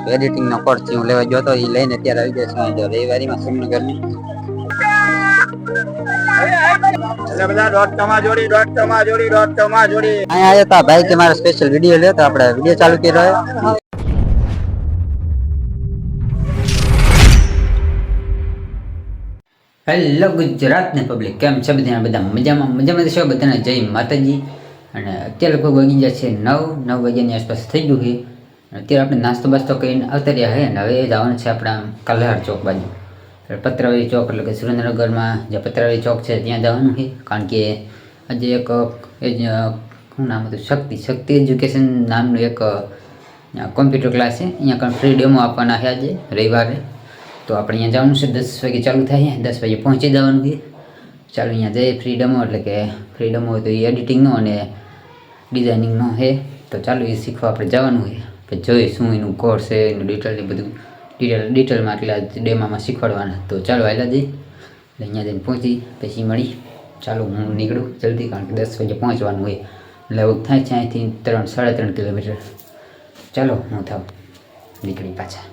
Editing નો course હું લેવા ગયો તો એ લઈને અત્યારે આવી જશે રવિવારીમાં સુમનગર ની ભાઈ કે મારા સ્પેશિયલ વિડીયો લે તો આપણે વિડીયો ચાલુ કરી રહ્યો. હેલો ગુજરાતની પબ્લિક, કેમ છે બધા મજામાં છો બધાને? જય માતાજી. અને અત્યારે લગભગ વાગી ગયા છે 9 વાગ્યાની આસપાસ થઈ ગયું છે. અત્યારે આપણે નાસ્તો બાસ્તો કરીને આવતા રહ્યા છે ને હવે જવાનું છે આપણા કલ્હાર ચોક બાજુ, પત્રાવળી ચોક, એટલે કે સુરેન્દ્રનગરમાં જે પત્રાવળી ચોક છે ત્યાં જવાનું છે. કારણ કે આજે એક શું નામ હતું, શક્તિ એજ્યુકેશન નામનું એક કોમ્પ્યુટર ક્લાસ છે. અહીંયા કંઈ ફ્રી ડેમો આપવાના છે આજે રવિવારે. તો આપણે અહીંયા જવાનું છે, 10 વાગે ચાલુ થાય, 10 વાગે પહોંચી જવાનું છે. ચાલો અહીંયા જઈએ. ફ્રી ડેમો એટલે કે ફ્રી ડેમો હોય તો એ એડિટિંગનો અને ડિઝાઇનિંગનો છે. તો ચાલો એ શીખવા આપણે જવાનું છે. પછી જોઈએ શું એનું કોર્સ છે, એનું ડિટેલ, બધું ડિટેલમાં એટલા ડેમામાં શીખવાડવાના. તો ચાલો આવેલા જઈએ, એટલે અહીંયા જઈને પહોંચી પછી મળી. ચાલો હું નીકળું જલ્દી, કારણ કે 10 વાગે પહોંચવાનું હોય. લગભગ થાય છે અહીંથી 3-3.5 કિલોમીટર. ચાલો હું થાવ નીકળી પાછા.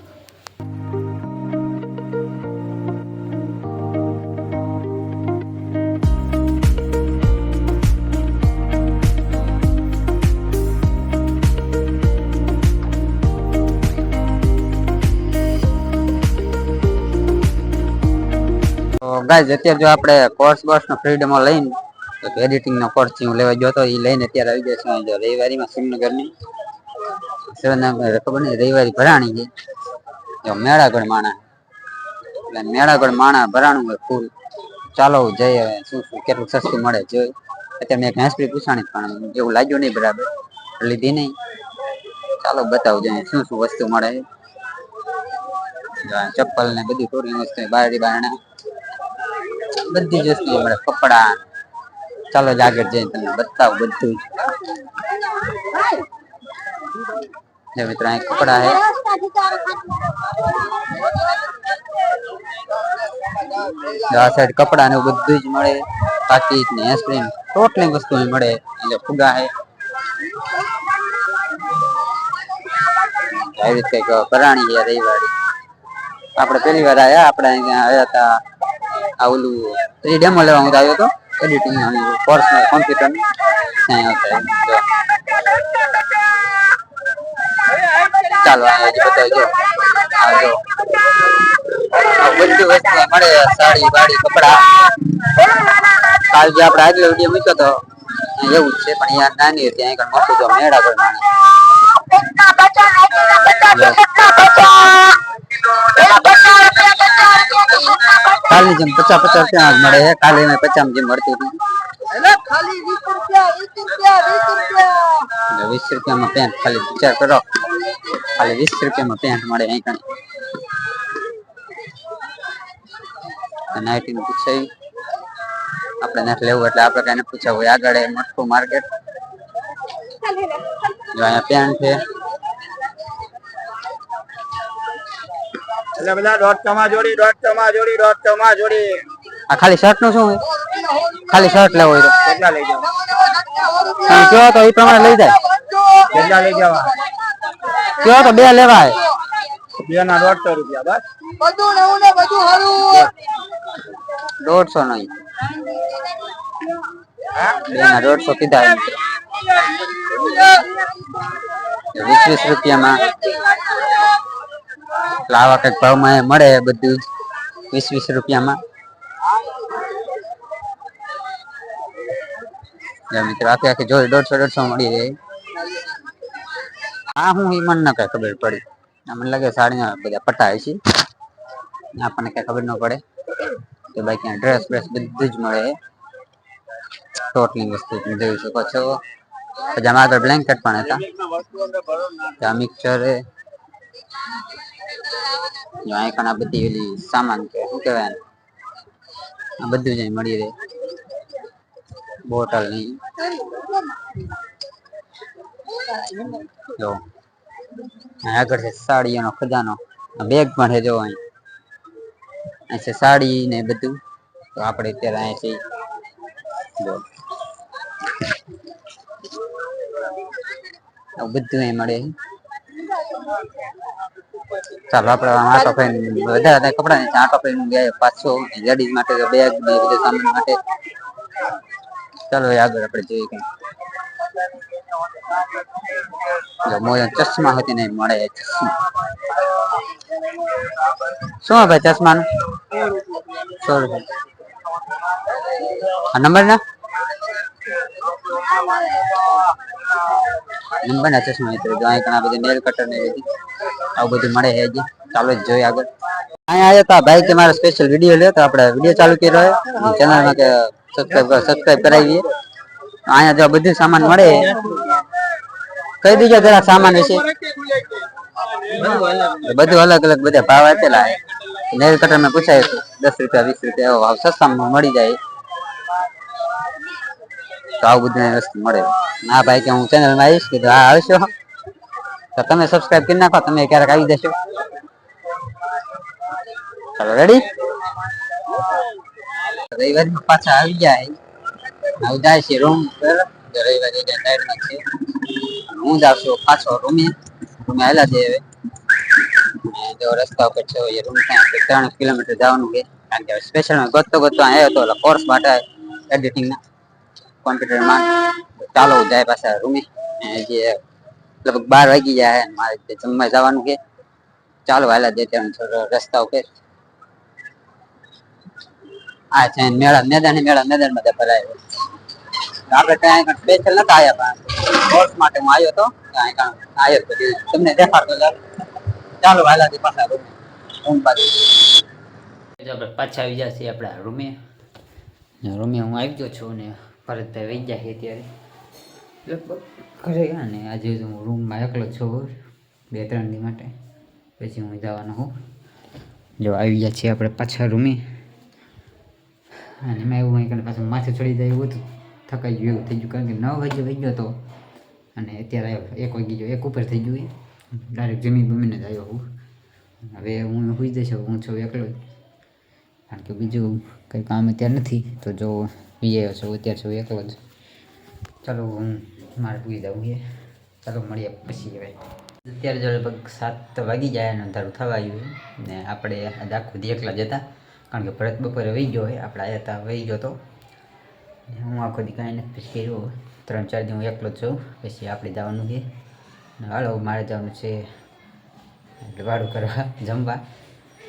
ગાઈઝ અત્યારે જો આપણે કોર્સ નો ફ્રીડમો લઈને એડિટિંગ નો કોર્સ હું લેવા ગયો તો એ લઈને અત્યારે આવી જશે રવિવારીમાં સુમનગર ની ખબર નહીં, રવિવારી ભરાણી છે મેળાગઢ માણા, એટલે મેળાગઢ માણા ભરાણું હોય ફૂલ. ચાલો જઈએ શું કેટલું સસ્તું મળે જોઈ. અત્યારે મેં એક હેન્સફ્રી પૂછાણી પણ એવું લાગ્યું નહીં, બરાબર લીધી નહીં. ચાલો બતાવું જોઈએ શું વસ્તુ મળે. ચપ્પલ ને બધી થોડી વસ્તુ, બારડી બારણા બધી જ વસ્તુ મળે, કપડા. ચાલો જ આગળ જઈને તમને બતાવું બધું જ. મિત્રો અહીં કપડા હે, આ સાઈડ કપડા ને બધું જ મળે. પાકીટ ને હેન્ડસ્પ્રીન ટોટલી વસ્તુ મળે. એટલે ફુગા હે, આવી રીતે કઈક ભરાણી છે રવિવારી. આપણે પહેલી વાર આવ્યા, આપણે અહીંયા આવ્યા હતા આ ઓલું ડેમો લેવા હું આવ્યો હતો એડિટિંગ કોર્સ કોમ્પ્યુટર. ચાલો બતાવજો. બધી વસ્તુ મળે, સાડી બાડી કપડા. કાલ જે આપણે આગલો વિડીયો મૂક્યો તો એવું જ છે, પણ અહીંયા નાની હતી, અહીં મોટું તો મેળાગઢ માણી. કાલની જેમ 50 રૂપિયા મળે છે. કાલે 50 જેમ મળતી હતી. 20 રૂપિયામાં પેન્ટ, ખાલી વિચાર કરો, ખાલી 20 રૂપિયામાં પેન્ટ મળે અહીં કઈ. નાઇટી નું પૂછાય આપણે નથી લેવું, એટલે આપણે કઈ પૂછાવું હોય. આગળ મોટું માર્કેટ, અહીંયા પેન્ટ છે. એટલે બધા 150 જોડી. આ ખાલી શર્ટ નું શું હોય? ખાલી શર્ટ લેવો હોય તો કેટલા લઈ જાવ? કયો તો એ પ્રમાણે લઈ જાય. કેટલા લઈ જવા? કયો તો 2 લેવાય. 2 ના 150 રૂપિયા બસ. બધું નવું ને બધું સારું. 150 નહીં, 2 ના 150 કીધા. 20 રૂપિયામાં આવા કઈક ભાવમાં મળે બધું 20 રૂપિયામાં. મિત્રો આખી જોઈ 150 મળી જાય. હા હું એ મને કઈ ખબર પડી. મને લાગે સાડી બધા પટ્ટા છે, આપણને કઈ ખબર ન પડે. તો બાકી ડ્રેસ બધું જ મળે. ટોટલી વસ્તુ તમે જોઈ શકો છો. પછી આમાં આગળ બ્લેન્કેટ પણ હતા, મિક્સર હે. આ બધી ઓલી સામાન કે શું કહેવાય, આ બધું જ મળી રહે. બોટલ ની જો આગળ છે સાડીઓનો ખજાનો, બેગ પણ છે જો અહીં છે સાડી ને બધું. તો આપણે અત્યારે અહીંયા છીએ જો બધું અહીં મળે. ચાલો આપણે આટો ફરીને વધારે કપડા ને આટો ફરીને ગયા પાછો લેડીઝ માટે બેગ ને બધું સામાન માટે. ચાલો આગળ આપણે જોઈએ કઈ મોજા ચશ્મા હતી નહીં મળે ચશ્મા. શું ભાઈ ચશ્માનું 100 રૂપિયા નંબર ના નંબર ના ચશ્મા મિત્રો જો અહીં ઘણા બધા નેલ કટર ને આવું બધું મળે છે હજી. ચાલો જ જોઈએ આગળ. અહીંયા આવ્યા હતા ભાઈ કે મારો સ્પેશિયલ વિડીયો લ્યો તો આપણે વિડીયો ચાલુ કર્યો ચેનલમાં કે સબસ્ક્રાઇબ કરાવીએ. અહીંયા જો બધું સામાન મળે કહી દીજો જરા સામાન વિશે. બધું અલગ અલગ બધા ભાવ આપેલા નેલ કટર માં પૂછાય તો 10 રૂપિયા 20 રૂપિયા એવો ભાવ સસ્તામાં મળી જાય. તો આવું બધું વસ્તુ મળે. હા ભાઈ કે હું ચેનલમાં આવીશ કીધું હા આવશો તો તમે સબસ્ક્રાઇબ કરી નાખો તમે ક્યારેક આવી જશો. ચાલો રેડી રવિવાર પાછા આવી જાય હવે જાય છે રૂમ પર. રવિવાર સાઈડમાં છે હું જાઉં છું પાછો રૂમે આવેલા છે હવે. જો રસ્તા ઉપર છે એ રૂમ 3 કિલોમીટર જવાનું છે કારણ કે સ્પેશિયલ ગોતતો આવ્યો હતો કોર્સ માટે એડિટિંગ ના કોમ્પ્યુટરમાં. ચાલો જાય પાછા રૂમે જે લગભગ 12 વાગી જાય મારે જમવા જવાનું છે. ચાલો હાલા દે રસ્તા ઉપર આ છે મેદાન મેદાનમાં ભરાય. આપણે ત્યાં સ્પેશિયલ નતા આવ્યા પણ કોર્સ માટે હું આવ્યો હતો આવ્યો તમને દેખાડતો. ચાલો હાલા દે પાછા રૂમ બાજુ આપણે પાછા આવી ગયા છીએ આપણા રૂમે હું આવી ગયો છું ને ભરતભાઈ વહી જાય અત્યારે લગભગ ઘરે ગયા ને આજે હું રૂમમાં એકલો છું 2-3 દી માટે પછી હું જવાનો હું. જો આવી ગયા છીએ આપણે પાછા રૂમે અને એમાં એવું કંઈ પાછું માથે ચડી જાય એવું હતું થકાઈ ગયું એવું થઈ ગયું કારણ કે 9 વાગે વહી ગયો હતો અને અત્યારે 1 વાગી ગયો 1 ઉપર થઈ ગયું ડાયરેક્ટ જમી બમીને જ આવ્યો હું. હવે હું સુઈ જઈશ હું છું એકલો કારણ કે બીજું કંઈ કામ અત્યારે નથી તો જો વિજય છો અત્યારે છું એકલો જ. ચાલો હું મારે પૂરી જવું છે. ચાલો મળીએ પછી હવે. અત્યારે જો લગભગ 7 વાગી જાય અને અંધારું થવા આવ્યું ને આપણે આજ આખું દી એકલા જ હતા કારણ કે ભરત બપોરે વહી ગયો હોય આપણે આવ્યા હતા વહી ગયો તો હું આખો દી કાંઈ નથી પછી કર્યો 3-4 દી હું એકલો જ છું. પછી આપણે જવાનું છે હાલો મારે જવાનું છે એટલે વાળું કરવા જમવા.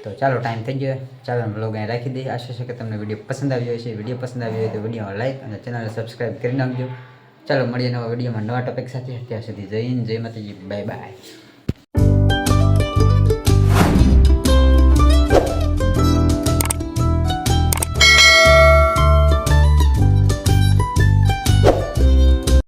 તો ચાલો ટાઈમ થઈ ગયો ચાલો બ્લોગ અહીં રાખી દઈએ. આશા છે કે તમને વિડીયો પસંદ આવ્યો હશે. વિડીયો પસંદ આવ્યો હોય તો વિડીયો લાઈક અને ચેનલને સબસ્ક્રાઈબ કરી નાખજો. ચાલો મળીએ નવા વિડીયોમાં નવા ટોપિક સાથે. ત્યાં સુધી જય હિન્દ જય માતાજી બાય બાય.